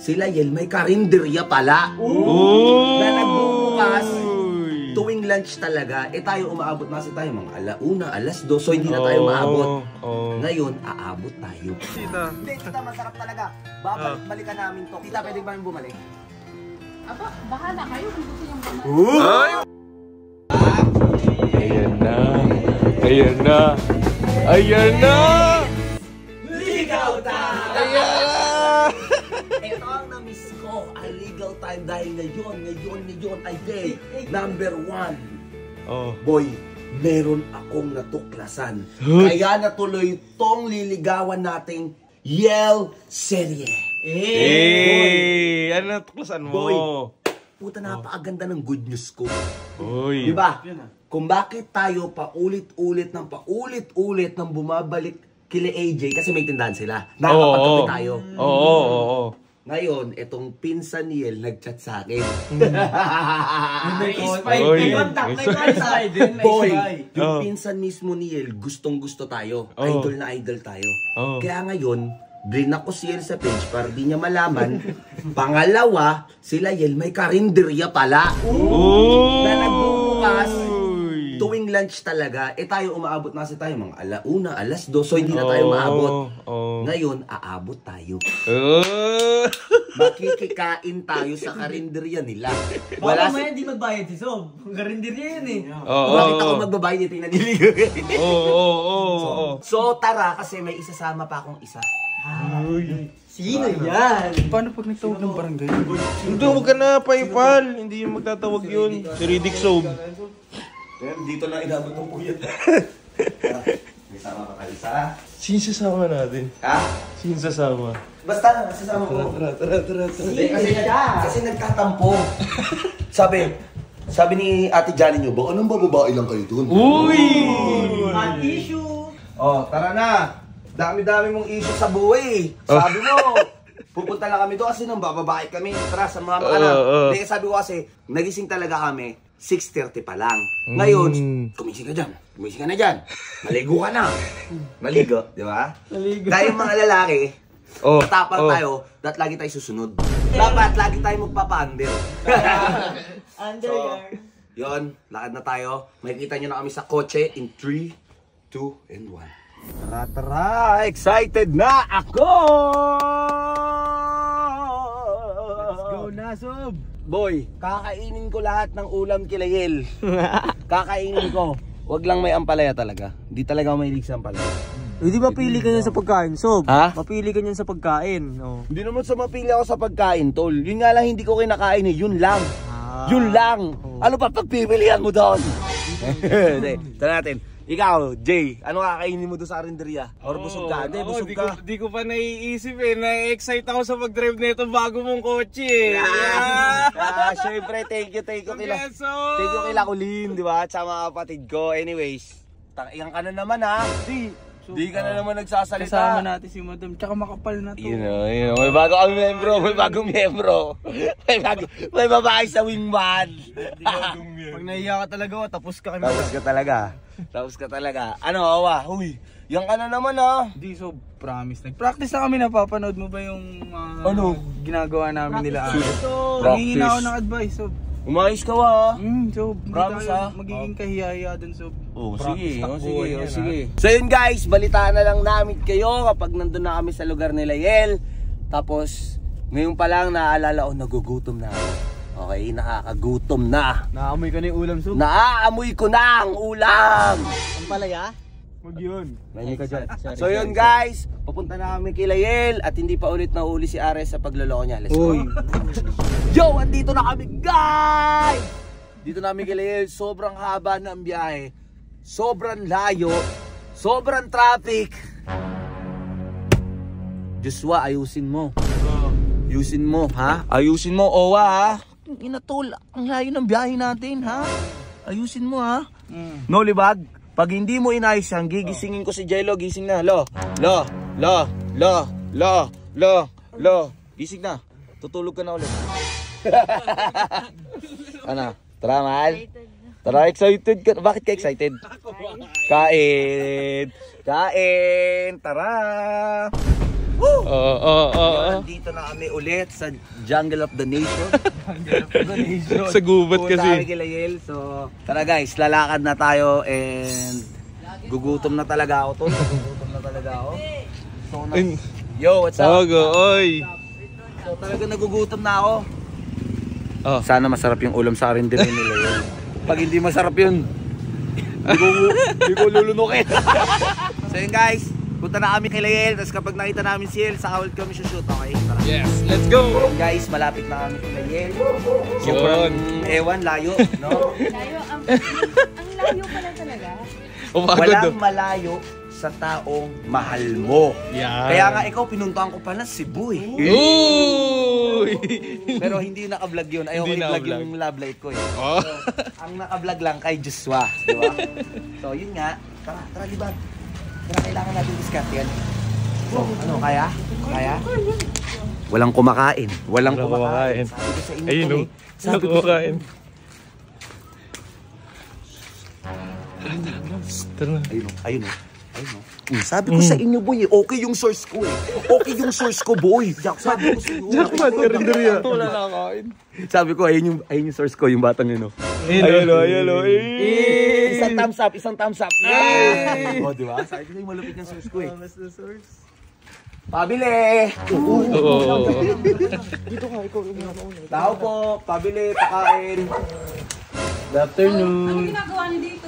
sila Yel may karinderya pala. Na nagbubukas tuwing lunch talaga. Tayo umaabot na tayo mga alauna, alas 2, so hindi na tayo maabot. Ngayon, aabot tayo. Hindi, tita, masarap talaga. Balikan namin to. Tita, pwede ba bumalik? Aba, bahala kayo kung gusto niyong bumalik. Ayan na. Ayan na. Ayan na. Legal time! Ayan na. Ito ang na-miss ko, ang legal time dahil ngayon ay day number 1. Boy, meron akong natuklasan. Kaya natuloy tong liligawan nating Yel Serye. Ano natuklasan mo? Boy, puta napakaganda ng good news ko. Uy. Diba? Kung bakit tayo paulit-ulit nang bumabalik kila AJ kasi may tindahan sila. Nakakapagkape tayo. Oo. Ngayon, itong pinsan ni Yel nag-chat sa akin. Boy, yung pinsan mismo ni Yel, gustong-gusto tayo. Idol na idol tayo. Kaya ngayon, blinak ko si Yel sa page para di niya malaman. Pangalawa, sila Yel may karinderya pala. Na nagbubukas tuwing lunch talaga. Tayo umaabot na tayo mga alauna, alas 2, so hindi na tayo maabot. Ngayon, aabot tayo. Makikikain tayo sa karinderya nila. Baka may hindi magbayad si Sob. Karinderya yun eh. Bakit ako magbabayad ito yung naniligo? So tara, kasi may isasama pa akong isa. Sino yan? Paano pag nagtawag ng barangay? Hindi, huwag ka na, Paipal. Hindi yung magtatawag yun. Si Riddick Sob. Dito na inabot ng puyat. May sama pa kayo isa. Sino sasama natin? Ha? Sino sasama? Basta, sasama ko. Tara. Kasi nagtatampo. Sabi ni Ate Johnny nyo, baka nang bababae lang kayo dun. Uy! An issue! Tara na. Dami-dami mong issue sa buhay. Sabi mo, pupunta lang kami doon kasi nang bababae kami. Tara, sa mga anak. Sabi ko kasi, nagising talaga kami. 6:30 pa lang. Ngayon, kumising ka dyan. Kumising ka na dyan. Maligo ka na. Maligo, di ba? Maligo. Dahil mga lalaki, tapang tayo, dapat lagi tayo susunod. Dapat lagi tayo magpapa-under. Underguard. Yon, lakad na tayo. Makikita nyo na kami sa kotse in 3, 2, and 1. Tara! Excited na ako! Let's go na, Sob! Boy, kakainin ko lahat ng ulam kila Yel. Kakainin ko. Wag lang may ampalaya talaga. Hindi talaga ako mahilig sa ampalaya. Hindi mapili ka niyan sa pagkain, Sob. Ha? Mapili ka niyan sa pagkain. Hindi naman sa mapili ako sa pagkain, tol. Yun nga lang hindi ko kinakain eh. Yun lang. Yun lang. Ano pa pagpipilian mo doon? Tara natin. Ikaw, Jay, ano kakainin mo doon sa karinderya? Or busog ka? Hindi, busog ka. Di ko pa naiisip eh. Na-excite ako sa mag-drive na itong bago mong kotse eh. Syempre, thank you kila Kulin, di ba? At sa mga kapatid ko. Anyways, iyan ka na naman ha. Di ka na naman nagsasalita. Kasama natin si Madam, tsaka makapal na to. You know. May bago kami membro. May babae sa wingman. Pag nahiya ka talaga, tapos ka kami. Tapos ka talaga. Ano, awa? Huy, yan ka na naman ha. Hindi, Sob, promise. Nag-practice na kami, napapanood mo ba yung ginagawa namin nila? Hingin na ako ng advice, Sob. Umayos ka ha. Sob, Promise ha. magiging kahiya-hiya dun, Sob. Sige. So yun guys, balitaan na lang namin kayo kapag nandun na kami sa lugar nila Yel. Tapos, ngayon pa lang naaalala ko, nagugutom na ako. Okay, nakakagutom na. Naamoy ka na yung ulam, Sob? Naaamoy ko na ang ulam! Ang palaya? Wag yun. So yun guys, pupunta na kami kila Yel at hindi pa ulit nahuli si Ares sa pagloloko niya. Let's go. Yo, andito na kami guys! Dito namin kila Yel, sobrang haba ng biyahe. Sobrang layo. Sobrang traffic. Joshua, ayusin mo. Ayusin mo, ha? Ayusin mo, Owa, ha? Inatol, ang layo ng biyahe natin, ha? Ayusin mo, ha? No, libag? Pag hindi mo inayos yan, gigisingin ko si Jello. Gising na, lo. Gising na. Tutulog ka na ulit. Ano? Tara, mahal? Tara, excited ka. Bakit ka excited? Kain! Tara! Dito na kami ulit sa Jungle of the Nation. Sa gubat Pupunta kasi. kami kila Yel. So, tara guys, lalakad na tayo and gugutom na talaga ako tol. Gugutom na talaga ako. So, yo, what's up? Oy. So, talaga nagugutom na ako. Oh. Sana masarap yung ulam sa rin nila yun. Pag hindi masarap yun, hindi ko lulunukin. So yun guys, punta na kami kay Lael. Tapos kapag nakita namin si Yel, saka ulit kami shoot. Okay, tara. Yes, let's go. Guys, malapit na kami kay Lael. Yun. Ewan, layo, no? Layo, ang layo pala talaga. Walang malayo sa taong mahal mo. Yeah. Kaya nga ikaw, pinuntahan ko pa na Cebu eh. Uy! Pero hindi naka-vlog yun. Ayaw ko Hindi i-vlog naka-vlog. yung love life ko eh. Oh. Ang naka-vlog lang kay Joshua, di ba? So yun nga, tara libag. Tara, kailangan natin discard yan. So, ano, kaya? Kaya? Walang kumakain. Walang kumakain. Sabi ko sa inyo Ayun to, o. eh. Sabi ko sa inyo. Tara na. Ayun o, ayun o. Sabi ko sa inyo boy, okay yung source ko eh. Okay yung source ko boy. Sabi ko sa inyo. Jackpot, karinderya. Wala na kakain. Sabi ko, ayun yung source ko, yung batang yun o. Ayun o. Isang thumbs up, isang thumbs up. Yeah! O, di ba? Sabi ko sa'yo, malupit yung source ko eh. Pabili! Oo. Tao po, pabili, pakain. Good afternoon. Ano ginagawa niyo dito?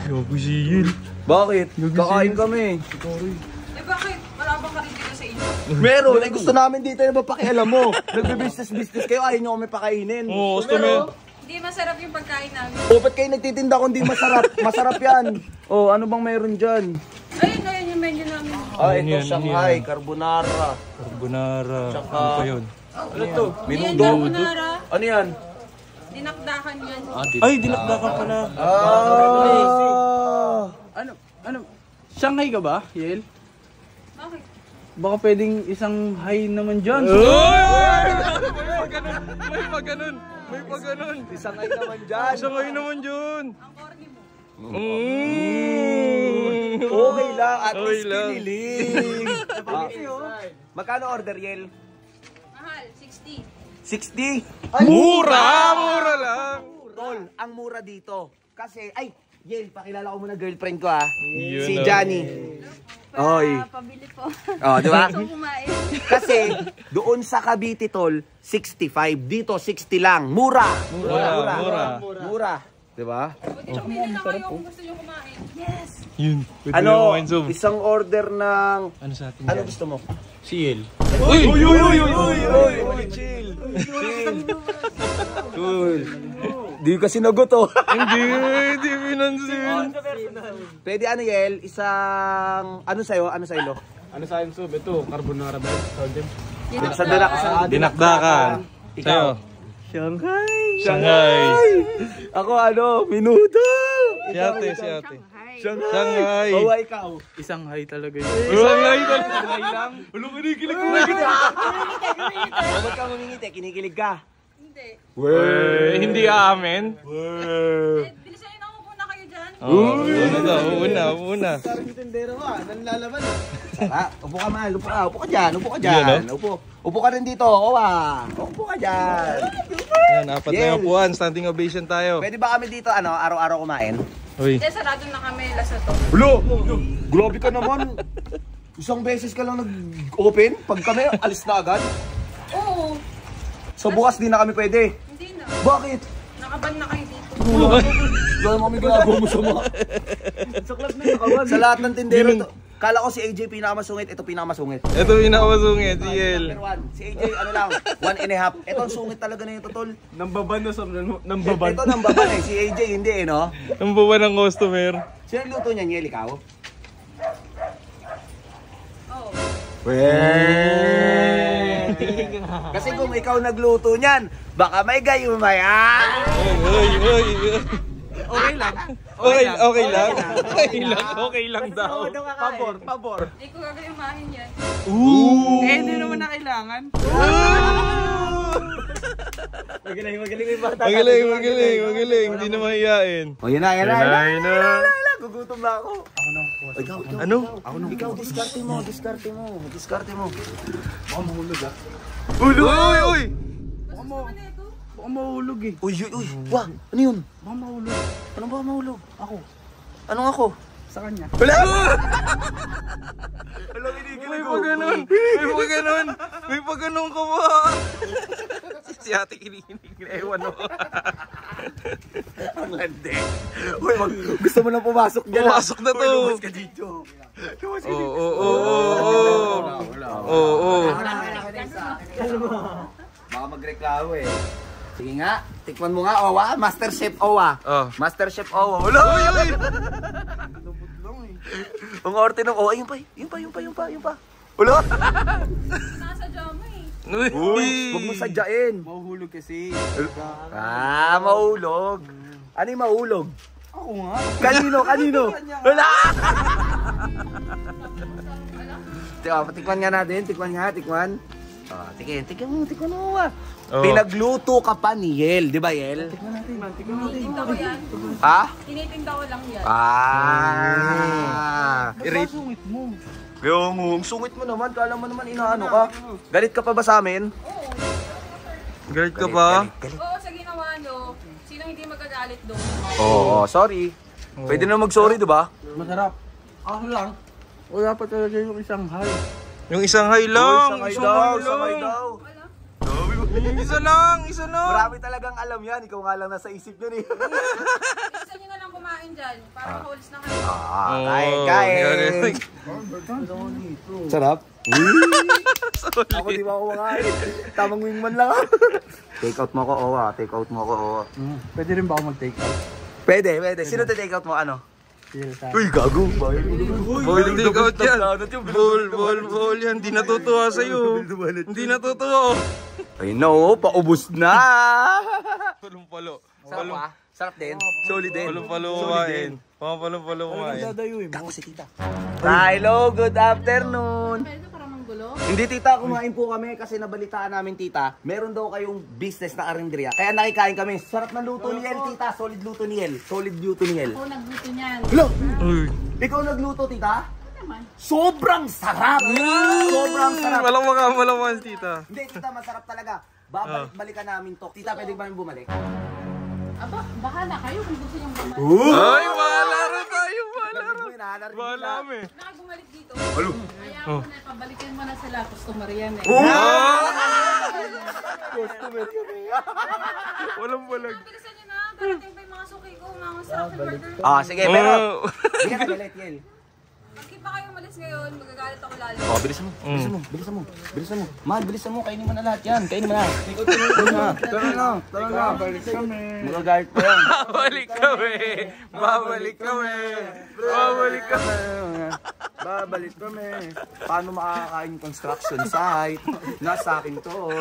Gago si Yel. Bakit? Kakain kami. Eh bakit? Wala bang karinderiya sa inyo? Meron, ay gusto namin dito na mapakialam mo. Nagbe-business kayo, ayaw nyo kami pakainin. Oo, customer. Hindi masarap yung pagkain namin. O, ba't kayo nagtitinda kung di masarap? Masarap yan. O, ano bang meron dyan? Ayun yung menu namin. Ah, ito yan, Shanghai, carbonara. Carbonara. Tsaka- Ano pa yun? Ano to? Yan, Menudo. carbonara. Ano yan? Dinakdakan yan. Ay, dinakdakan pala. Ano? Shanghai ka ba, Yel? Bakit? Baka pwedeng isang hi naman dyan. May pa ganun. Isang ay naman dyan. Isang ngayon naman dyan. Ang corny mo. Okay lang, at Okay least lang. kinilig. Magkano order, Yel? Mahal, 60. 60? Mura lang. Tol, ang mura dito. Kasi, Yel, pakilala ko muna girlfriend ko ah. Yun, Si oh. Johnny. Oy. Pabili po. Oh, di ba? Gusto kumain. Kasi, doon sa Cavite, tol, 65. Dito, 60 lang. Mura. Mura. Di ba? Buti pumili na kayo kung gusto nyo kumain. Yes! Yun. Pwede Ano, na kumain, Zob. isang order ng... Ano sa atin Ano yan? gusto mo? Si Yel. Uy! Chill. Cool. Di ka sinagot oh. Hindi pinansin. Pwede ano Yel, isang... Ano sa'yo? Ano sa'yo? Ano sa akin, Sob? Ito, carbonara ba? Sa Dinakdakan. Ikaw. Shanghai. Ako ano, minuto. Si ate. Shanghai. Bawa ikaw. Isang hi talaga yun. Shanghai ka. Hi lang. Ulo kinikilig ko. Ba't ka mamingiti? Kinikilig ka? Hindi. Hindi amin. Eh, bilisan nyo na muna kayo dyan. Una. Ah, upo ka man, upo ka dyan, upo ka Yan, dyan. Upo ka rin dito, Owa. Upo ka dyan. Yan, apat na yung upuan. Standing ovation tayo. Pwede ba kami dito, ano, araw-araw kumain? Uy. Hindi, sarado na kami. Last na to. Hulo! Grabe ka naman. Isang beses ka lang nag-open, pag kami, alis na agad. Oo. So bukas di na kami pwede. Hindi na. Bakit? Nakaban na kayo dito. Wala mo kami ginagawa mo sa mga... Sa lahat ng tindero to. Kala ko si AJ pinakamasungit, ito pinakamasungit. Ito pinakamazungit, si Yel. Number 1. Si AJ ano lang, 1.5. Ito ang sungit talaga na ito, tol. Nambaban na sa Ito nang baban eh. Si AJ hindi eh, no? Ang baba ng customer. Sino ang luto niyan, Yel, ikaw? Oo. Kasi kung ikaw nagluto niyan, baka may gayumaya. Uy. Okay lang. Okay lang daw. Pabor. Hindi ko gagayumahin yan. Hindi naman na kailangan. Magaling yung bata. Magaling. Hindi na mahihain. O yun na. Gugutom na ako. Ako na. Ikaw. Ano? Ikaw, diskarte mo. Baka mahulog ah. Uy! Baka mahulog eh. Uy. Wah, ano yun? Baka mahulog. Ano ba mahulog? Ako. Anong ako? Sa kanya. Wala! May pa ganun ka ba? Si ate kinikinig na ewan mo. Ang lande. Uy, gusto mo na pumasok dyan. Pumasok na to. Lumas ka dito. Oo. Baka magreklamo eh. Sige nga, tikman mo nga, Owa. Master Chef Owa. Master Chef Owa. Wala! Uy! Ang orte ng Owa. Yung pa. Wala! Nasa drama eh. Uy! Huwag mo sadyain. Mahuhulog kasi. Mahulog. Ano yung mahulog? Ako nga. Kanino? Wala! Tikman nga natin. Tikman. Tikman mo ba? Pinagluto ka pa ni Yel, di ba Yel? Tinitinda ko yan. Ha? Tinitinda ko lang yan. I-rate. Sungit mo. Yung sungit mo naman, kala mo naman inaano ka. Galit ka pa ba sa amin? Oo. Galit ka ba? Oo, sa ginawa nyo. Sino hindi magagalit doon? Oo, sorry. Pwede na mag-sorry, di ba? Masarap. Ako lang. Wala pa talaga yung isang hal. Yung isang hay lang. Sangay daw. Wala. Isa lang. Marami talagang alam yan, ikaw nga lang nasa isip nyo eh. Isa nyo na lang kumain dyan. Para holes na kayo. Kain. Sarap. Ako di ba ako makain. Tamang wingman lang ako. Take out mo ako, Owa. Pwede rin ba ako mag-take out? Pwede. Sino take out mo? Ano? Uy, gago. Ball take out yan. Ball yan. Hindi natutuwa sa'yo. Hindi natutuwa. Ay no, paubos na. Palong-palo. Sarap ah. Sarap din. Solid din. Palong-palo kumain. Palong-palo kumain. Dadayuin mo. Kako si tita. Hello, good afternoon. Pwede para manggulo? Hindi tita, kumain po kami kasi nabalitaan namin tita. Meron daw kayong business na arendria. Kaya nakikain kami. Sarap ng luto ni El, tita. Solid luto ni El. Ako nagluto niyan. Hello! Uy. Ikaw nagluto, tita? Naman. Sobrang sarap! Sobrang sarap! Walang tita. Hindi, tita, masarap talaga. Babalik-balikan namin to. Tita, pwede ba yung bumalik? Aba, bahala kayo kung gusto niyong bumalik. Ay, malaro tayo. Bahala kami. Na bumalik dito. Halo. Kaya ako na, pabalikan mo na sila. Customer yan eh. Customer kami. Walang balag. Bilisan niyo na. Parating pa yung mga suki ko. Mga sarap ng burger. Sige, pero... Hindi ka nagalit, Yel. Pagki pa kayo umalis ngayon, magagalit ako lalo. Bilisan mo. Mahal, bilisan mo. Kainin mo na lahat yan. Kainin mo na. Tara na. Balik kami. Magagalit pa yan. Babalik kami. Paano makakakain yung construction site? Nasa akin to.